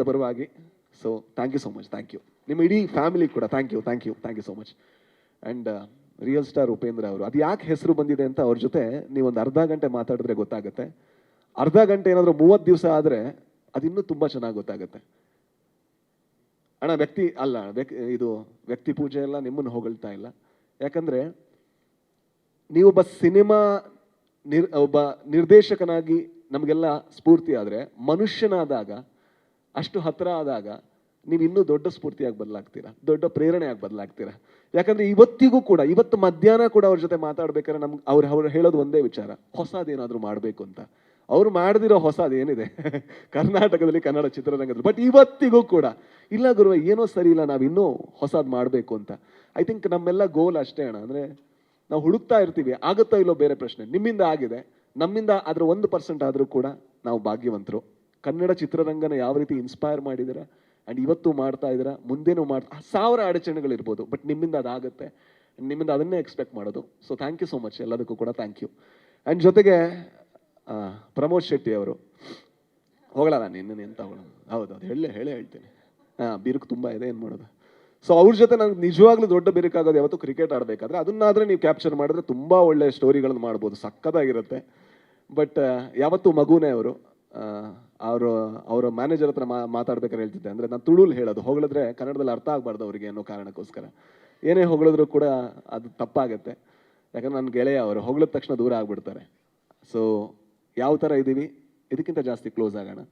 ಪರವಾಗಿ so thank you so much. Thank you ನಿಮ್ಮ ಇಡೀ ಫ್ಯಾಮಿಲಿ ಕೂಡ thank you so much. And real star Upendra ಅವರು ಅದು ಯಾಕೆ ಹೆಸರು ಬಂದಿದೆ ಅಂತ ಅವ್ರ ಜೊತೆ ನೀವೊಂದು ಅರ್ಧ ಗಂಟೆ ಮಾತಾಡಿದ್ರೆ ಗೊತ್ತಾಗುತ್ತೆ. ಅರ್ಧ ಗಂಟೆ ಏನಾದರೂ 30 ದಿವಸ ಆದರೆ ಅದಿನ್ನೂ ತುಂಬ ಚೆನ್ನಾಗಿ ಗೊತ್ತಾಗುತ್ತೆ. ಅಣ್ಣ ವ್ಯಕ್ತಿ ಅಲ್ಲ, ಇದು ವ್ಯಕ್ತಿ ಪೂಜೆ ಎಲ್ಲ ನಿಮ್ಮನ್ನು ಹೊಗಳ್ತಾ ಇಲ್ಲ. ಯಾಕಂದರೆ ನೀವೊಬ್ಬ ಸಿನಿಮಾ ಒಬ್ಬ ನಿರ್ದೇಶಕನಾಗಿ ನಮಗೆಲ್ಲ ಸ್ಫೂರ್ತಿ ಆದರೆ, ಮನುಷ್ಯನಾದಾಗ ಅಷ್ಟು ಹತ್ತಿರ ಆದಾಗ ನೀವು ಇನ್ನೂ ದೊಡ್ಡ ಸ್ಫೂರ್ತಿಯಾಗಿ ಬದಲಾಗ್ತೀರಾ, ದೊಡ್ಡ ಪ್ರೇರಣೆಯಾಗಿ ಬದಲಾಗ್ತೀರಾ. ಯಾಕಂದರೆ ಇವತ್ತಿಗೂ ಕೂಡ, ಇವತ್ತು ಮಧ್ಯಾಹ್ನ ಕೂಡ ಅವ್ರ ಜೊತೆ ಮಾತಾಡ್ಬೇಕಾದ್ರೆ ನಮ್ಗೆ ಅವ್ರು ಹೇಳೋದು ಒಂದೇ ವಿಚಾರ, ಹೊಸದೇನಾದರೂ ಮಾಡಬೇಕು ಅಂತ. ಅವ್ರು ಮಾಡದಿರೋ ಹೊಸದು ಏನಿದೆ ಕರ್ನಾಟಕದಲ್ಲಿ, ಕನ್ನಡ ಚಿತ್ರರಂಗದಲ್ಲಿ. ಬಟ್ ಇವತ್ತಿಗೂ ಕೂಡ ಇಲ್ಲ ಗುರುವೆ ಏನೋ ಸರಿ ಇಲ್ಲ, ನಾವು ಇನ್ನೂ ಹೊಸದು ಮಾಡಬೇಕು ಅಂತ. ಐ ಥಿಂಕ್ ನಮ್ಮೆಲ್ಲ ಗೋಲ್ ಅಷ್ಟೇ ಅಣ್ಣ. ಅಂದರೆ ನಾವು ಹುಡುಕ್ತಾ ಇರ್ತೀವಿ, ಆಗುತ್ತೋ ಇಲ್ಲೋ ಬೇರೆ ಪ್ರಶ್ನೆ. ನಿಮ್ಮಿಂದ ಆಗಿದೆ, ನಮ್ಮಿಂದ ಅದರ 1% ಆದರೂ ಕೂಡ ನಾವು ಭಾಗ್ಯವಂತರು. ಕನ್ನಡ ಚಿತ್ರರಂಗನ ಯಾವ ರೀತಿ ಇನ್ಸ್ಪೈರ್ ಮಾಡಿದ್ದೀರಾ ಆ್ಯಂಡ್ ಇವತ್ತು ಮಾಡ್ತಾ ಇದ್ದೀರಾ, ಮುಂದೇನೂ 1000 ಅಡಚಣೆಗಳಿರ್ಬೋದು, ಬಟ್ ನಿಮ್ಮಿಂದ ಅದಾಗುತ್ತೆ. ನಿಮ್ಮಿಂದ ಅದನ್ನೇ ಎಕ್ಸ್ಪೆಕ್ಟ್ ಮಾಡೋದು. So thank you so much ಎಲ್ಲದಕ್ಕೂ ಕೂಡ ಥ್ಯಾಂಕ್ ಯು. ಆ್ಯಂಡ್ ಜೊತೆಗೆ ಪ್ರಮೋದ್ ಶೆಟ್ಟಿ ಅವರು ಹೋಗಲ್ಲ, ನಾನು ಇನ್ನೇನು ಎಂತ ಹೋಗೋಣ. ಹೌದು ಹೇಳೇ ಹೇಳ್ತೇನೆ. ಬಿರುಕು ತುಂಬ ಇದೆ, ಏನು ಮಾಡೋದು. ಸೊ ಅವ್ರ ಜೊತೆ ನನಗೆ ನಿಜವಾಗ್ಲೂ ದೊಡ್ಡ ಬಿರುಕಾಗೋದು ಯಾವತ್ತು ಕ್ರಿಕೆಟ್ ಆಡಬೇಕಾದ್ರೆ. ಅದನ್ನಾದರೆ ನೀವು ಕ್ಯಾಪ್ಚರ್ ಮಾಡಿದ್ರೆ ತುಂಬ ಒಳ್ಳೆ ಸ್ಟೋರಿಗಳನ್ನು ಮಾಡ್ಬೋದು, ಸಕ್ಕತ್ತಾಗಿರುತ್ತೆ. ಬಟ್ ಯಾವತ್ತೂ ಮಗುನೇ ಅವರು. ಅವರ ಮ್ಯಾನೇಜರ್ ಹತ್ರ ಮಾತಾಡ್ಬೇಕಾದ್ರೆ ಹೇಳ್ತಿದ್ದೆ, ಅಂದರೆ ನಾನು ತುಳುಲ್ ಹೇಳೋದು, ಹೊಗಳಿದ್ರೆ ಕನ್ನಡದಲ್ಲಿ ಅರ್ಥ ಆಗಬಾರ್ದು ಅವರಿಗೆ ಅನ್ನೋ ಕಾರಣಕ್ಕೋಸ್ಕರ. ಏನೇ ಹೊಗಳಿದ್ರು ಕೂಡ ಅದು ತಪ್ಪಾಗುತ್ತೆ. ಯಾಕಂದ್ರೆ ನನ್ನ ಗೆಳೆಯ ಅವರು ಹೊಗಳಿದ ತಕ್ಷಣ ದೂರ ಆಗಿಬಿಡ್ತಾರೆ. ಸೊ ಯಾವ ಥರ ಇದ್ದೀವಿ, ಇದಕ್ಕಿಂತ ಜಾಸ್ತಿ ಕ್ಲೋಸ್ ಆಗೋಣ.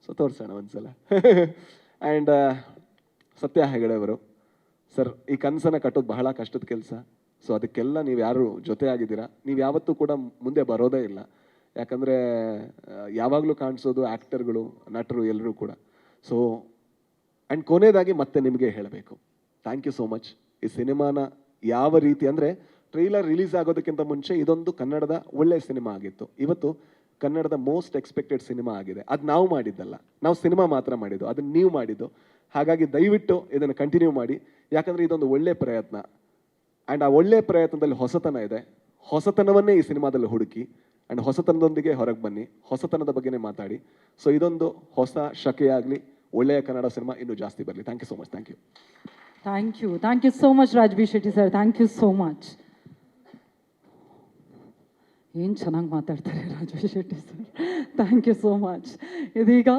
ಸೊ ತೋರಿಸೋಣ ಒಂದ್ಸಲ. ಆ್ಯಂಡ್ ಸತ್ಯ ಹೆಗಡೆ ಅವರು ಸರ್, ಈ ಕನಸನ್ನು ಕಟ್ಟೋದು ಬಹಳ ಕಷ್ಟದ ಕೆಲಸ. ಸೊ ಅದಕ್ಕೆಲ್ಲ ನೀವು ಯಾರು ಜೊತೆ ಆಗಿದ್ದೀರಾ, ನೀವು ಯಾವತ್ತೂ ಕೂಡ ಮುಂದೆ ಬರೋದೇ ಇಲ್ಲ. ಯಾಕಂದರೆ ಯಾವಾಗಲೂ ಕಾಣಿಸೋದು ಆ್ಯಕ್ಟರ್ಗಳು, ನಟರು ಎಲ್ಲರೂ ಕೂಡ. ಸೊ ಆ್ಯಂಡ್ ಕೊನೆಯದಾಗಿ ಮತ್ತೆ ನಿಮಗೆ ಹೇಳಬೇಕು, ಥ್ಯಾಂಕ್ ಯು ಸೋ ಮಚ್. ಈ ಸಿನಿಮಾನ ಯಾವ ರೀತಿ ಅಂದರೆ, ಟ್ರೈಲರ್ ರಿಲೀಸ್ ಆಗೋದಕ್ಕಿಂತ ಮುಂಚೆ ಇದೊಂದು ಕನ್ನಡದ ಒಳ್ಳೆಯ ಸಿನಿಮಾ ಆಗಿತ್ತು. ಇವತ್ತು ಕನ್ನಡದ ಮೋಸ್ಟ್ ಎಕ್ಸ್ಪೆಕ್ಟೆಡ್ ಸಿನಿಮಾ ಆಗಿದೆ. ಅದು ನಾವು ಮಾಡಿದ್ದಲ್ಲ, ನಾವು ಸಿನಿಮಾ ಮಾತ್ರ ಮಾಡಿದ್ದು, ಅದನ್ನು ನೀವು ಮಾಡಿದ್ದು. ಹಾಗಾಗಿ ದಯವಿಟ್ಟು ಇದನ್ನು ಕಂಟಿನ್ಯೂ ಮಾಡಿ. ಯಾಕಂದರೆ ಇದೊಂದು ಒಳ್ಳೆಯ ಪ್ರಯತ್ನ. ಆ್ಯಂಡ್ ಆ ಒಳ್ಳೆಯ ಪ್ರಯತ್ನದಲ್ಲಿ ಹೊಸತನ ಇದೆ. ಹೊಸತನವನ್ನೇ ಈ ಸಿನಿಮಾದಲ್ಲಿ ಹುಡುಕಿ ಆ್ಯಂಡ್ ಹೊಸತನದೊಂದಿಗೆ ಹೊರಗೆ ಬನ್ನಿ, ಹೊಸತನದ ಬಗ್ಗೆನೇ ಮಾತಾಡಿ. ಸೊ ಇದೊಂದು ಹೊಸ ಶಕೆಯಾಗಲಿ, ಒಳ್ಳೆಯ ಕನ್ನಡ ಸಿನಿಮಾ ಇನ್ನೂ ಜಾಸ್ತಿ ಬರಲಿ. Thank you so much. Thank you so much Raj B Shetty sir. Thank you so much. ಏನು ಚೆನ್ನಾಗಿ ಮಾತಾಡ್ತಾರೆ Raj B Shetty sir. Thank you so much. ಇದೀಗ